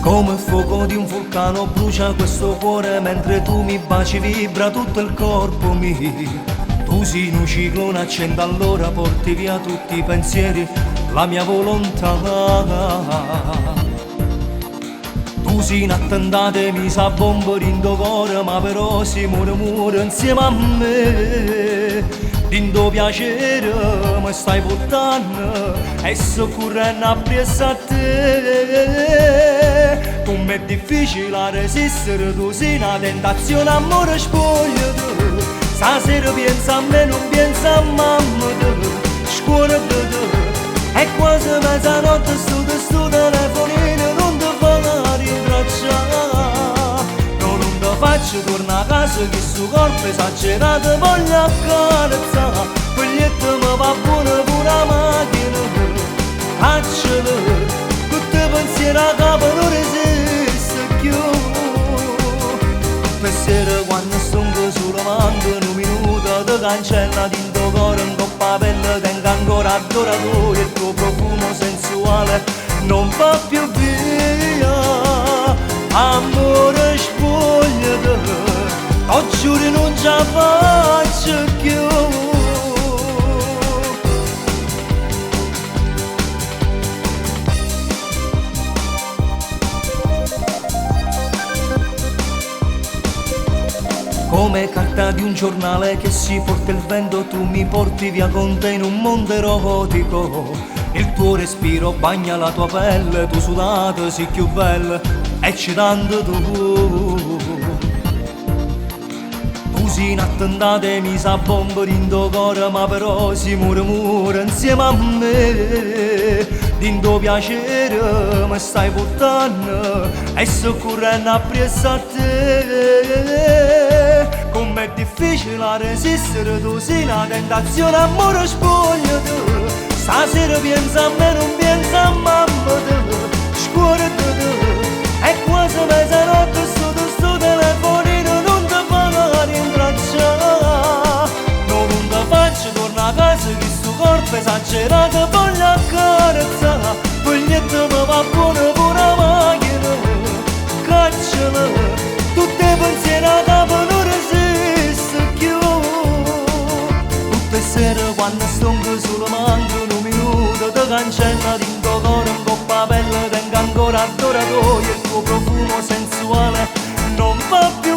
Come il fuoco di un vulcano brucia questo cuore mentre tu mi baci, vibra tutto il corpo mio. Tu sei un ciclone, accende allora, porti via tutti i pensieri, la mia volontà. Tu sei un attentato e mi sa bomba in tuo cuore, ma però si muore insieme a me. In tuo piacere mi stai portando e sto correndo appresso a te. Com'è difficile resistere, tu sei una tentazione, amore spogliato. Stasera pensa a me, non pensa a mamma, scuola te. È quasi mezzanotte, sto telefonino non ti fa rintracciare. No, non ti faccio tornare a casa che sto corpo esagerato voglio accarezzare. Quell'etto mi va buono pure la macchina, faccelo, tutti i pensieri a capo non resiste più. Tutte sere quando stonco sul lavando, un minuto ti cancella dentro cuore, un coppa pelle tengo ancora adorato, il tuo profumo sensuale non va più via. Amore spogliato, ti giuro non ce la faccio più. Come carta di un giornale che si porta il vento, tu mi porti via con te in un mondo erotico. Il tuo respiro bagna la tua pelle, tu sudata sei più bella, eccitante tu. Tu sei un attentato e mi sa bomba in tuo cuore, ma però si muore insieme a me. Din tuo piacere mi stai portando e sto correndo appresso a te. Com'è difficile resistere, tu sei una tentazione, amore spogliato. Stasera pensa a me, non pensa a mamma, scuola te. È quasi mezzanotte, sto telefonino non ti fa rintracciare. No, non ti faccio tornare a casa che sto corpo esagerato voglio accarezzare. Quell'etto mi va buono pure la macchina, cacciala, tutti i pensieri a capo non resiste più. Tutte sere quando stonco sul mando, un minuto ti cancella dentro cuore, un coppa pelle tengo ancora adoratoio, il tuo profumo sensuale non va più